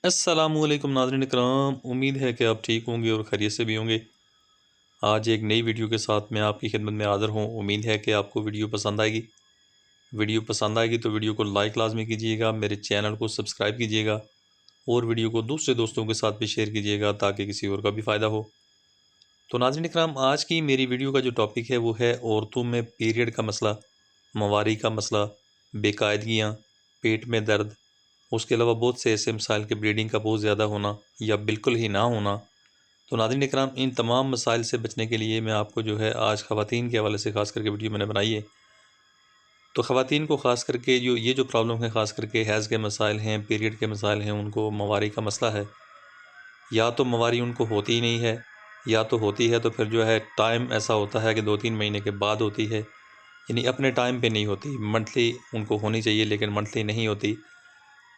अस्सलामुअलैकुम नाज़रीन इकराम, उम्मीद है कि आप ठीक होंगे और खैरियत से भी होंगे। आज एक नई वीडियो के साथ मैं आपकी खिदमत में हाज़िर हूँ। उम्मीद है कि आपको वीडियो पसंद आएगी। वीडियो पसंद आएगी तो वीडियो को लाइक लाजमी कीजिएगा, मेरे चैनल को सब्सक्राइब कीजिएगा और वीडियो को दूसरे दोस्तों के साथ भी शेयर कीजिएगा ताकि किसी और का भी फ़ायदा हो। तो नाज़रीन इकराम, आज की मेरी वीडियो का जो टॉपिक है वो है औरतों में पीरियड का मसला, मवारी का मसला, बेकायदगियाँ, पेट में दर्द, उसके अलावा बहुत से ऐसे मसाइल के ब्लीडिंग का बहुत ज़्यादा होना या बिल्कुल ही ना होना। तो नाज़रीन इकराम, इन तमाम मसाइल से बचने के लिए मैं आपको जो है आज ख़वातीन के हवाले से ख़ास करके वीडियो मैंने बनाई है। तो ख़वातीन को ख़ास करके जो प्रॉब्लम है, ख़ास करके हैज़ के मसाइल हैं, पीरियड के मसाइल हैं, उनको मवारी का मसला है, या तो मवारी उनको होती ही नहीं है, या तो होती है तो फिर जो है टाइम ऐसा होता है कि 2-3 महीने के बाद होती है, यानी अपने टाइम पे नहीं होती। मंथली उनको होनी चाहिए लेकिन मंथली नहीं होती।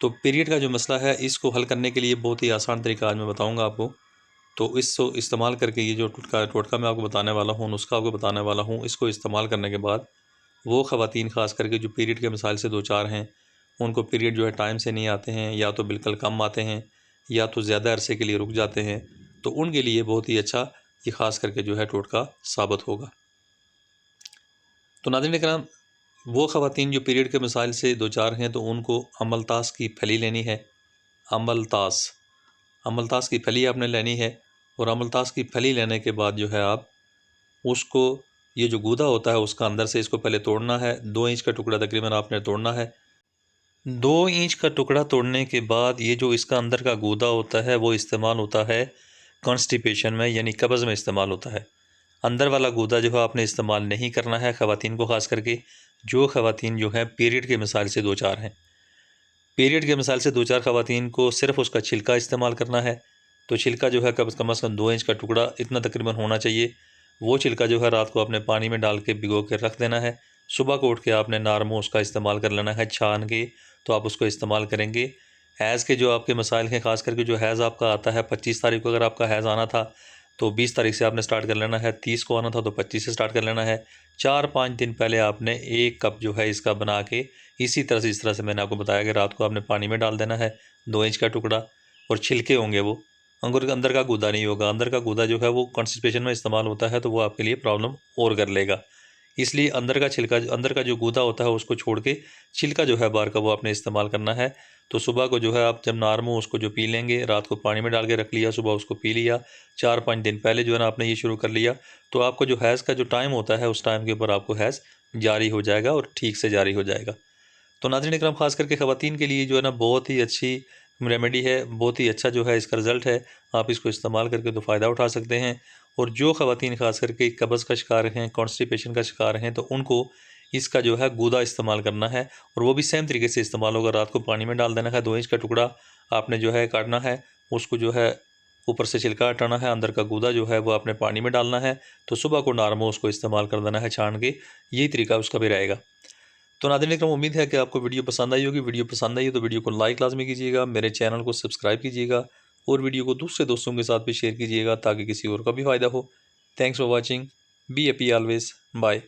तो पीरियड का जो मसला है, इसको हल करने के लिए बहुत ही आसान तरीका आज मैं बताऊँगा आपको। तो इसको इस्तेमाल करके ये जो टोटका मैं आपको बताने वाला हूँ, नुस्खा आपको बताने वाला हूँ, इसको इस्तेमाल करने के बाद वो ख़वातीन ख़ास करके जो पीरियड के मसाइल से दो चार हैं, उनको पीरियड जो है टाइम से नहीं आते हैं, या तो बिल्कुल कम आते हैं, या तो ज़्यादा अरसे के लिए रुक जाते हैं, तो उनके लिए बहुत ही अच्छा ये ख़ास करके जो है टोटका साबित होगा। तो नाज़रीन इकराम, वो ख़वातीन जो पीरियड के मसाइल से दो चार हैं, तो उनको अमलतास की फली लेनी है। अमलतास अमलतास की फली आपने लेनी है, और अमलतास की फली लेने के बाद जो है आप उसको, ये जो गूदा होता है उसका अंदर से इसको पहले तोड़ना है। 2 इंच का टुकड़ा तकरीबन आपने तोड़ना है। 2 इंच का टुकड़ा तोड़ने के बाद ये जो इसका अंदर का गूदा होता है वो इस्तेमाल होता है कॉन्स्टिपेशन में, यानी कब्ज़ में इस्तेमाल होता है। अंदर वाला गूदा जो है आपने इस्तेमाल नहीं करना है ख़वातीन को, ख़ास करके जो ख़वातीन जो है पीरियड के मसाइल से दो चार हैं। पीरियड के मसाइल से दो चार ख़वातीन को सिर्फ़ उसका छिलका इस्तेमाल करना है। तो छिलका जो है कम से कम 2 इंच का टुकड़ा इतना तकरीबन होना चाहिए। वो छिलका जो है रात को आपने पानी में डाल के भिगो के रख देना है। सुबह को उठ के आपने नारमो उसका इस्तेमाल कर लेना है छान के, तो आप उसको इस्तेमाल करेंगे। हैज़ के जो आपके मसाइल हैं, ख़ास करके जो हैज़ आपका आता है 25 तारीख को, अगर आपका हैज़ आना था तो 20 तारीख से आपने स्टार्ट कर लेना है। 30 को आना था तो 25 से स्टार्ट कर लेना है। 4-5 दिन पहले आपने 1 कप जो है इसका बना के, इसी तरह से जिस तरह से मैंने आपको बताया कि रात को आपने पानी में डाल देना है 2 इंच का टुकड़ा, और छिलके होंगे वो, अंगूर के अंदर का गूदा नहीं होगा। अंदर का गूदा जो है वो कॉन्स्टिपेशन में इस्तेमाल होता है, तो वो आपके लिए प्रॉब्लम और कर लेगा। इसलिए अंदर का छिलका, अंदर का जो गूदा होता है उसको छोड़ के छिलका जो है बाहर का वो आपने इस्तेमाल करना है। तो सुबह को जो है आप जब नारमो उसको जो पी लेंगे, रात को पानी में डाल के रख लिया, सुबह उसको पी लिया। 4-5 दिन पहले जो है ना आपने ये शुरू कर लिया, तो आपको जो हैज़ का जो टाइम होता है उस टाइम के ऊपर आपको हैज़ जारी हो जाएगा और ठीक से जारी हो जाएगा। तो नाज़रीन इकराम, ख़ास करके ख़वातीन के लिए जो है ना बहुत ही अच्छी रेमेडी है, बहुत ही अच्छा जो है इसका रिज़ल्ट है। आप इसको इस्तेमाल करके तो फ़ायदा उठा सकते हैं। और जो ख़वातीन ख़ास करके कब्ज़ का शिकार हैं, कॉन्स्टिपेशन का शिकार हैं, तो उनको इसका जो है गूदा इस्तेमाल करना है, और वो भी सेम तरीके से इस्तेमाल होगा। रात को पानी में डाल देना है, 2 इंच का टुकड़ा आपने जो है काटना है, उसको जो है ऊपर से छिलका हटाना है, अंदर का गूदा जो है वो आपने पानी में डालना है। तो सुबह को नारमो उसको इस्तेमाल कर देना है छान के। यही तरीका उसका भी रहेगा। तो नाज़रीन इकराम, उम्मीद है कि आपको वीडियो पसंद आई होगी। वीडियो पसंद आई हो तो वीडियो को लाइक लाजमी कीजिएगा, मेरे चैनल को सब्सक्राइब कीजिएगा और वीडियो को दूसरे दोस्तों के साथ भी शेयर कीजिएगा ताकि किसी और का भी फ़ायदा हो। Thanks for watching. Be happy always. Bye.